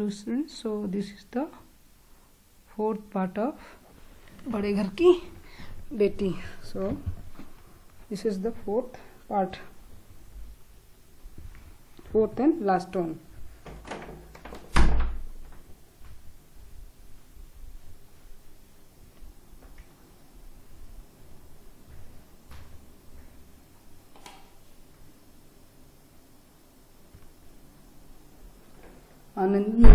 afternoon. So this is the fourth part of बड़े घर की बेटी. So this is the fourth part, fourth and last one. आनंद ने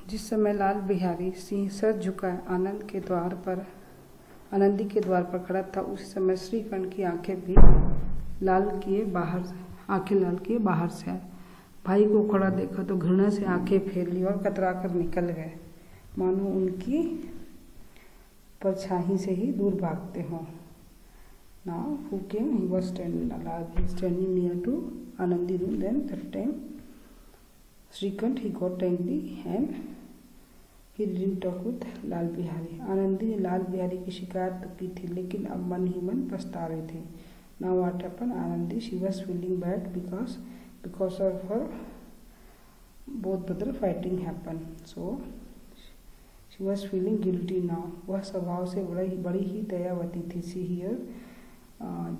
जिस समय लाल बिहारी सिंह सर झुकाए आनंदी के द्वार पर खड़ा था, उसी समय श्रीकंठ की आंखें लाल किए बाहर से आए. भाई को खड़ा देखा तो घृणा से आंखें फेर ली और कतरा कर निकल गए, मानो उनकी परछाई से ही दूर भागते हों. Now who came? He was standing near to Anandi room. Then that time Shrikant, he got angry and he didn't talk with Lal Bihari. Anandi ने लाल बिहारी की शिकायत तो की थी, लेकिन अब मन ही मन पछता रहे थे. Now what happened? Anandi, she was feeling bad because of her both brother fighting happened. So she was feeling guilty now. वह स्वभाव से बड़ी ही दयावती थी. She here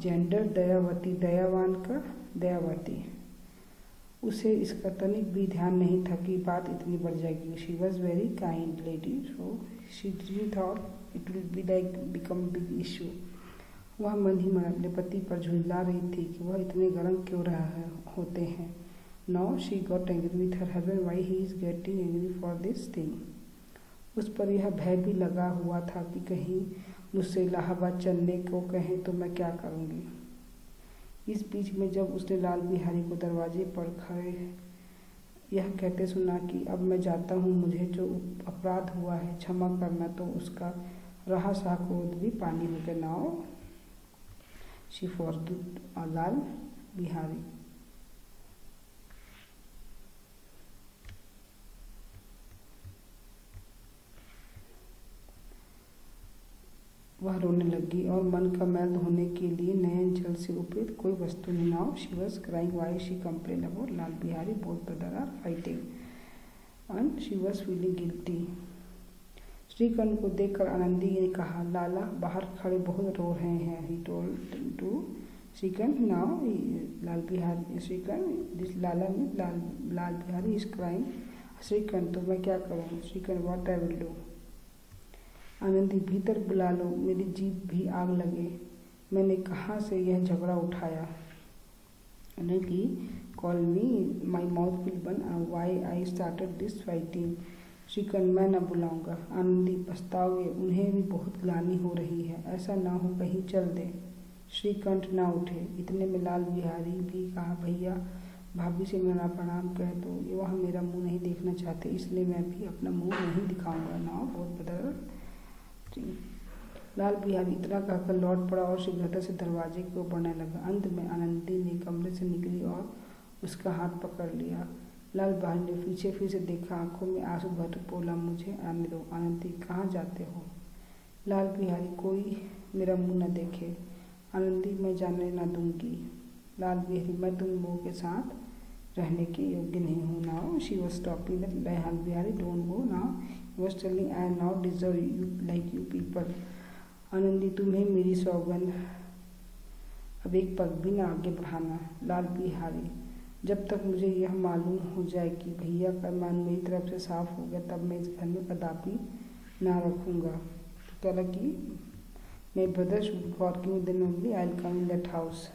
जेंडर दयावती, दयावान का दयावती. उसे इसका तनिक भी ध्यान नहीं था कि बात इतनी बढ़ जाएगी. She was very kind lady, so she didn't thought it will be like become big issue. वह मन ही मन अपने पति पर झुंझला रही थी कि वह इतने गर्म क्यों होते हैं. Now she got angry with her husband. Why he is getting angry for this thing? उस पर यह भय भी लगा हुआ था कि कहीं मुझसे इलाहाबाद चलने को कहें तो मैं क्या करूँगी. इस बीच में जब उसने लाल बिहारी को दरवाजे पर खड़े यह कहते सुना कि अब मैं जाता हूँ, मुझे जो अपराध हुआ है क्षमा करना, तो उसका रहा सा क्रोध भी पानी हो गया. Now she forgot Lal Bihari. वह रोने लगी और मन का मैल धोने के लिए नयन जल से उपयुक्त कोई वस्तु नहीं. Now she was crying. Why she complain about Lal Bihari? Both brother are fighting and she was feeling guilty. Shrikanth को देखकर आनंदी ने कहा, लाला बाहर खड़े बहुत रो रहे हैं. He told to Shrikanth. Now Lal Bihari Shrikanth, this Lala mean Lal Bihari is crying. Shrikanth, तो मैं क्या करूँ? Shrikanth, what I will do? Anandi, भीतर बुला लो, मेरी जीभ भी आग लगे. मैंने कहाँ से यह झगड़ा उठाया? Anandi, call me, my mouth will burn. Why I started this fighting? Shrikanth, मैं न बुलाऊंगा. आनंदी, पछताओगे, उन्हें भी बहुत ग्लानि हो रही है. ऐसा ना हो कहीं चल दे. श्रीकंठ ना उठे. इतने में लाल बिहारी भी कहा, भैया भाभी से मेरा प्रणाम कह दो, वह मेरा मुंह नहीं देखना चाहते, इसलिए मैं भी अपना मुंह नहीं दिखाऊंगा. नाउ बहुत बदल. लाल बिहारी इतना कहकर लौट पड़ा और शीघ्रता से दरवाजे की ओर बढ़ने लगा. अंत में आनंदी ने कमरे से निकली और उसका हाथ पकड़ लिया. लाल बिहारी ने पीछे फिर से देखा, आंखों में आंसू भर बोला, मुझे आने दो. आनंदी, कहाँ जाते हो? लाल बिहारी, कोई मेरा मुंह न देखे. आनंदी, मैं जाने न दूंगी. लाल बिहारी, मैं तुम लोगों के साथ रहने के योग्य नहीं हूँ. Now she was stopping. Lal Bihari, don't go now. was telling I am not deserve you like you people. Anandi, तुम्हें मेरी सौगंध, अब एक पग भी ना आगे बढ़ाना. लाल बिहारी, जब तक मुझे यह मालूम हो जाए कि भैया का मन मेरी तरफ से साफ हो गया, तब मैं इस घर में कदापि ना रखूँगा. तो क्या लगी, मैं brother should forgive then only I will come in that house.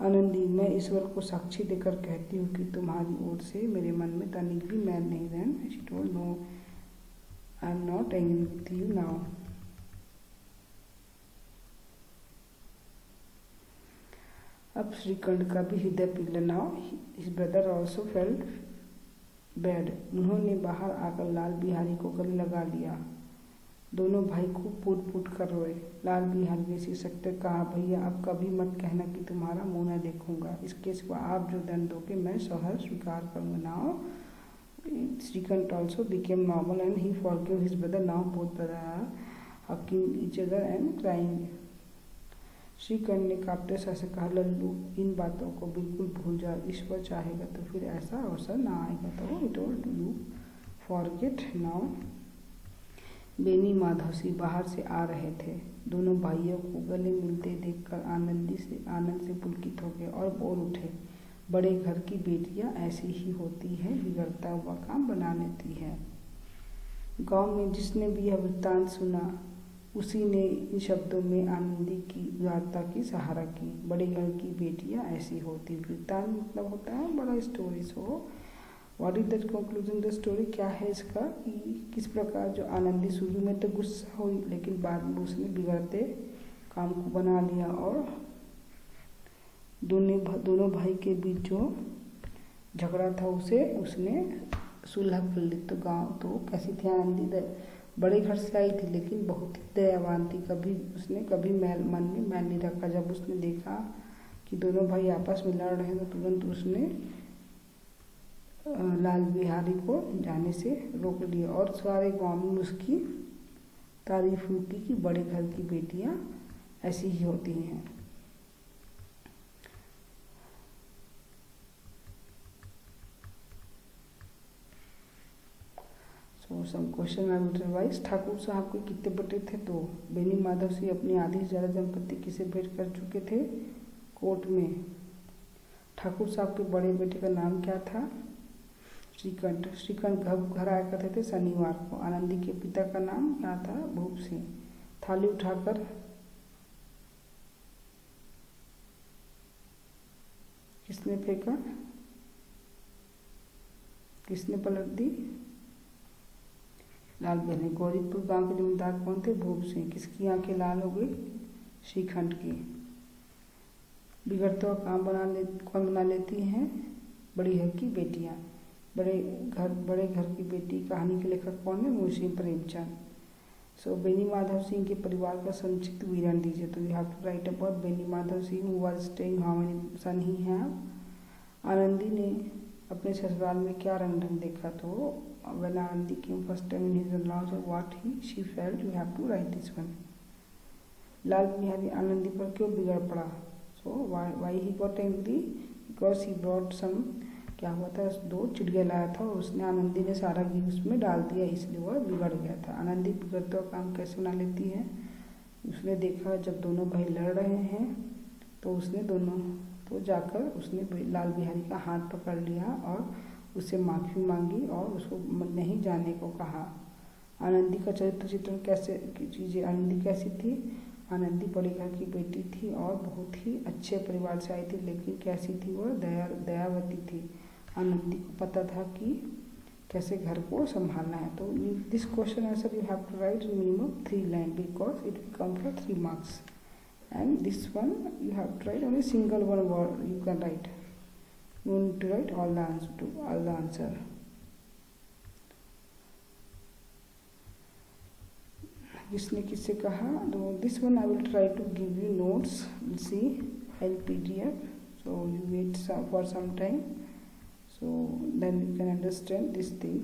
Anandi, मैं ईश्वर को साक्षी देकर कहती हूँ कि तुम्हारी ओर से मेरे मन में तनिक भी मैल नहीं. Then she told, no I am not angry with you now. अब श्रीकंठ का भी हृदय पिघला. Now his brother also felt bad. उन्होंने बाहर आकर लाल बिहारी को गले लगा लिया. दोनों भाई खूब फूट कर रोए. लाल बिहारी ने शीर्षक से कहा, भैया अब कभी मत कहना कि तुम्हारा मुंह न देखूंगा. इसके सिवा आप जो दंड दोगे मैं सहर्ष स्वीकार करूंगा. Now Shrikant also became normal and he forgave his brother. Now both brothers are hugging each other and crying. Shrikanth ने कांपते स्वर से कहा, लल्लू इन बातों को बिल्कुल भूल जाओ, ईश्वर चाहेगा तो फिर ऐसा अवसर ना आएगा। तो it all to you forget now. Beni Madhav Singh बाहर से आ रहे थे। दोनों भाइयों को गले मिलते देखकर आनंद से पुलकित हो गए और बोल उठे, बड़े घर की बेटियां ऐसी ही होती हैं, बिगड़ता हुआ काम बना लेती हैं। गांव में जिसने भी यह वृत्तांत सुना उसी ने इन शब्दों में आनंदी की उदारता की सहारा की। बड़े घर की बेटियां ऐसी होती। वृत्तांत मतलब होता है बड़ा story. So what is the conclusion the story? क्या है इसका कि किस प्रकार जो आनंदी शुरू में तो गुस्सा हुई, लेकिन बाद में उसने बिगड़ते काम को बना लिया और दोनों भाई के बीच जो झगड़ा था उसने सुलह कर ली। तो गाँव तो कैसी थी आनंदी? बड़े घर से आई थी लेकिन बहुत ही दयावान थी। उसने कभी मन में मैल नहीं रखा। जब उसने देखा कि दोनों भाई आपस में लड़ रहे हैं तो तुरंत उसने लाल बिहारी को जाने से रोक लिया और सारे गांव में उसकी तारीफ की कि बड़े घर की बेटियां ऐसी ही होती हैं। So some question I will revise. Thakur साहब के कितने बेटे थे? तो बेनी माधव सिंह अपनी आधी से ज़्यादा संपत्ति किसे भेंट कर चुके थे? कोर्ट में। ठाकुर साहब के बड़े बेटे का नाम क्या था? श्रीकंठ। श्रीकंठ घर आया करते थे शनिवार को। आनंदी के पिता का नाम क्या था? भूप सिंह। थाली उठाकर किसने फेंका? किसने पलट दी? लाल बिहारी। गौरीपुर गांव के जमींदार कौन थे? भूप सिंह। किसकी आंखें लाल हो गई? श्रीकंठ की। बिगड़ता हुआ काम कौन बना लेती हैं? बड़ी घर की बेटियां। बड़े घर की बेटी कहानी के लेखक कौन है? मुंशी प्रेमचंद। सो बेनी माधव सिंह के परिवार का संक्षिप्त विवरण दीजिए। तो you have to write about Beni Madhav Singh who was staying, how many son he have. Anandi ने अपने ससुराल में क्या रंग ढंग देखा? तो when Anandi came first time in his in-laws, or what she felt, you have to write this one. Lal Bihari Anandi पर क्यों बिगड़ पड़ा? So why he got angry? Because he brought some, क्या हुआ था, दो चिड़िया लाया था और उसने आनंदी ने सारा घी उसमें डाल दिया, इसलिए वह बिगड़ गया था। आनंदी बिगड़ता हुआ काम कैसे बना लेती है? उसने देखा जब दोनों भाई लड़ रहे हैं तो जाकर उसने लाल बिहारी का हाथ पकड़ लिया और उससे माफ़ी मांगी और उसको नहीं जाने को कहा। आनंदी का चरित्र चित्रण कैसे कीजिए? आनंदी कैसी थी? आनंदी बड़े घर की बेटी थी और बहुत ही अच्छे परिवार से आई थी, लेकिन कैसी थी वह? दयावती थी। आनंदी को पता था कि कैसे घर को संभालना है। तो this question answer you have to write minimum 3 line because it will come for 3 marks. And this one you have to write only single one word you can write. You need to write all the answer. किसने किससे कहा? तो this one I will try to give you notes. We'll see in PDF. So you wait for some time. So then you can understand this thing.